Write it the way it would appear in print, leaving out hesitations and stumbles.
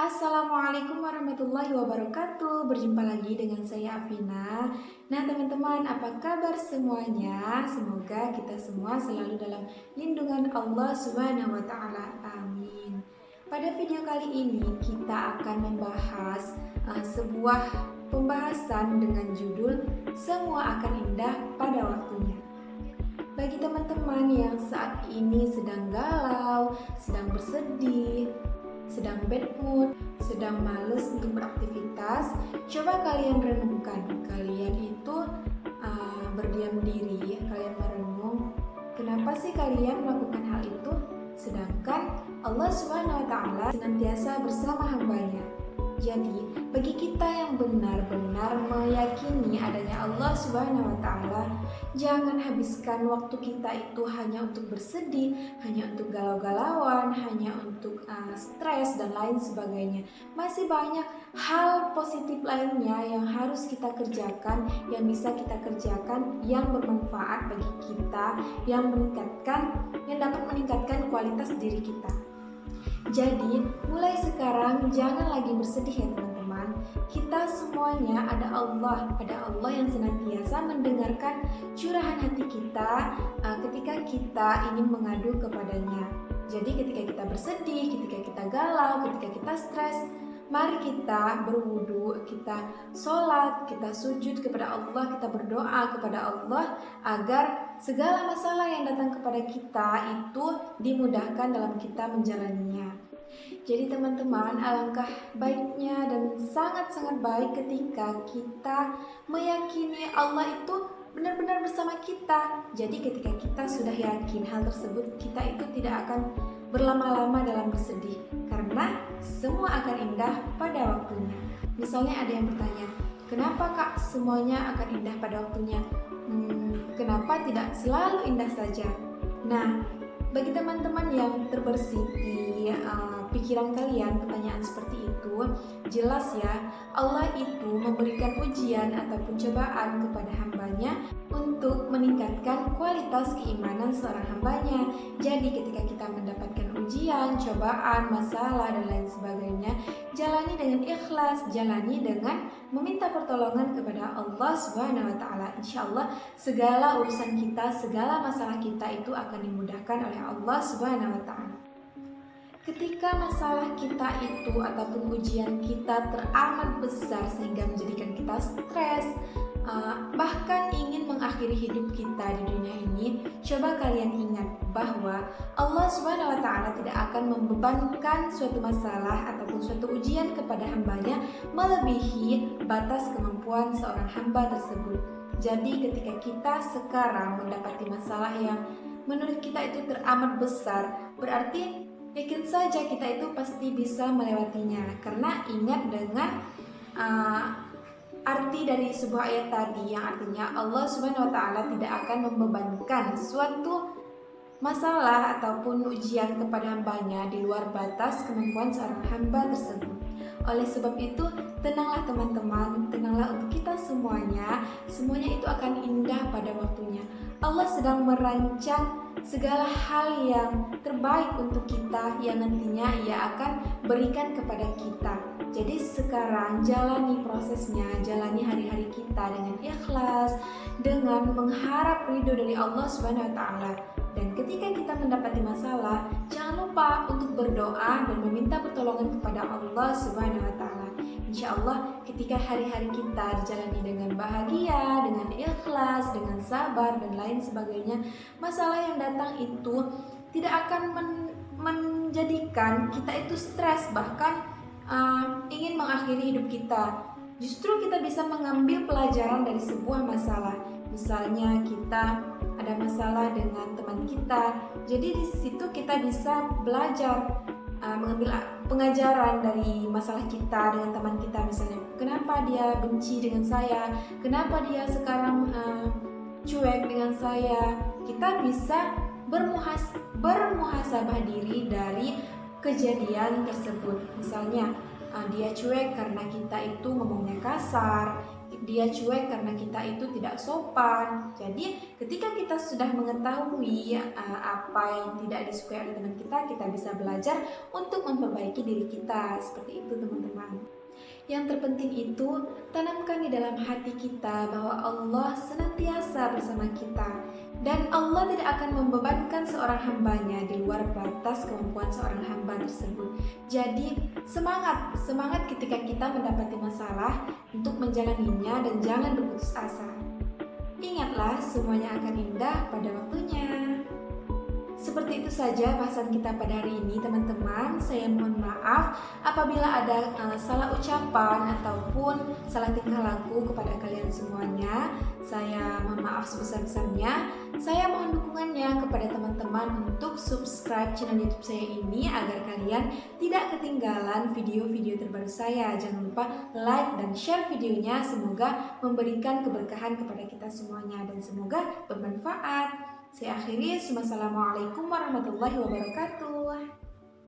Assalamualaikum warahmatullahi wabarakatuh. Berjumpa lagi dengan saya Afina. Nah teman-teman, apa kabar semuanya? Semoga kita semua selalu dalam lindungan Allah Subhanahu wa Ta'ala. Amin. Pada video kali ini kita akan membahas sebuah pembahasan dengan judul "Semua akan indah pada waktunya". Bagi teman-teman yang saat ini sedang galau, sedang bersedih, sedang bad mood, sedang males untuk beraktivitas, coba kalian renungkan. Kalian itu berdiam diri, kalian merenung, kenapa sih kalian melakukan hal itu? Sedangkan Allah Subhanahu wa Ta'ala senantiasa bersama hambanya. Jadi, bagi kita yang benar-benar meyakini adanya Allah Subhanahu wa Ta'ala, jangan habiskan waktu kita itu hanya untuk bersedih, hanya untuk galau-galauan, hanya untuk stres dan lain sebagainya. Masih banyak hal positif lainnya yang harus kita kerjakan, yang bisa kita kerjakan, yang bermanfaat bagi kita, yang dapat meningkatkan kualitas diri kita. Jadi, mulai sekarang jangan lagi bersedih ya teman-teman. Kita semuanya ada Allah yang senantiasa mendengarkan curahan hati kita ketika kita ingin mengadu kepadanya. Jadi ketika kita bersedih, ketika kita galau, ketika kita stres, mari kita berwudu, kita sholat, kita sujud kepada Allah, kita berdoa kepada Allah agar segala masalah yang datang kepada kita itu dimudahkan dalam kita menjalaninya. Jadi teman-teman, alangkah baiknya dan sangat-sangat baik ketika kita meyakini Allah itu benar-benar bersama kita. Jadi ketika kita sudah yakin hal tersebut, kita itu tidak akan berlama-lama dalam bersedih, karena semua akan indah pada waktunya. Misalnya ada yang bertanya, kenapa Kak semuanya akan indah pada waktunya? Kenapa tidak selalu indah saja? Nah, bagi teman-teman yang terbersit di pikiran kalian pertanyaan seperti itu, jelas ya, Allah itu memberikan ujian ataupun cobaan kepada hambanya untuk meningkatkan kualitas keimanan seorang hambanya. Jadi ketika kita mendapatkan ujian, cobaan, masalah dan lain sebagainya, jalani dengan ikhlas, jalani dengan meminta pertolongan kepada Allah Subhanahu wa Ta'ala. Insya Allah segala urusan kita, segala masalah kita itu akan dimudahkan oleh Allah Subhanahu wa Ta'ala. Ketika masalah kita itu ataupun ujian kita teramat besar sehingga menjadikan kita stres, bahkan ingin mengakhiri hidup kita di dunia ini, coba kalian ingat bahwa Allah Subhanahu wa Ta'ala tidak akan membebankan suatu masalah ataupun suatu ujian kepada hambanya melebihi batas kemampuan seorang hamba tersebut. Jadi ketika kita sekarang mendapati masalah yang menurut kita itu teramat besar, berarti yakin saja kita itu pasti bisa melewatinya. Karena ingat dengan arti dari sebuah ayat tadi yang artinya Allah Subhanahu wa Ta'ala tidak akan membebankan suatu masalah ataupun ujian kepada hambanya di luar batas kemampuan seorang hamba tersebut. Oleh sebab itu, tenanglah teman-teman, tenanglah untuk kita semuanya itu akan indah pada waktunya. Allah sedang merancang segala hal yang terbaik untuk kita yang nantinya Ia akan berikan kepada kita. Jadi sekarang jalani prosesnya, jalani hari-hari kita dengan ikhlas, dengan mengharap ridho dari Allah Subhanahu wa Ta'ala. Dan ketika kita mendapati masalah, jangan lupa untuk berdoa dan meminta pertolongan kepada Allah Subhanahu wa Ta'ala. Insya Allah ketika hari-hari kita dijalani dengan bahagia, dengan ikhlas, dengan sabar dan lain sebagainya, masalah yang datang itu tidak akan menjadikan kita itu stres, bahkan ingin mengakhiri hidup kita. Justru kita bisa mengambil pelajaran dari sebuah masalah. Misalnya kita ada masalah dengan teman kita, jadi di situ kita bisa belajar, mengambil pengajaran dari masalah kita dengan teman kita. Misalnya, kenapa dia benci dengan saya, kenapa dia sekarang cuek dengan saya. Kita bisa bermuhasabah diri dari kejadian tersebut. Misalnya dia cuek karena kita itu ngomongnya kasar, dia cuek karena kita itu tidak sopan. Jadi ketika kita sudah mengetahui apa yang tidak disukai oleh teman kita bisa belajar untuk memperbaiki diri kita. Seperti itu teman-teman. Yang terpenting itu, tanamkan di dalam hati kita bahwa Allah senantiasa bersama kita. Dan Allah tidak akan membebankan seorang hambanya di luar batas kemampuan seorang hamba tersebut. Jadi semangat ketika kita mendapati masalah untuk menjalaninya dan jangan berputus asa. Ingatlah, semuanya akan indah pada waktunya. Seperti itu saja bahasan kita pada hari ini teman-teman. Saya mohon maaf apabila ada salah ucapan ataupun salah tingkah laku kepada kalian semuanya. Saya mohon maaf sebesar-besarnya. Saya mohon dukungannya kepada teman-teman untuk subscribe channel YouTube saya ini agar kalian tidak ketinggalan video-video terbaru saya. Jangan lupa like dan share videonya. Semoga memberikan keberkahan kepada kita semuanya dan semoga bermanfaat. Saya akhiri, wassalamualaikum warahmatullahi wabarakatuh.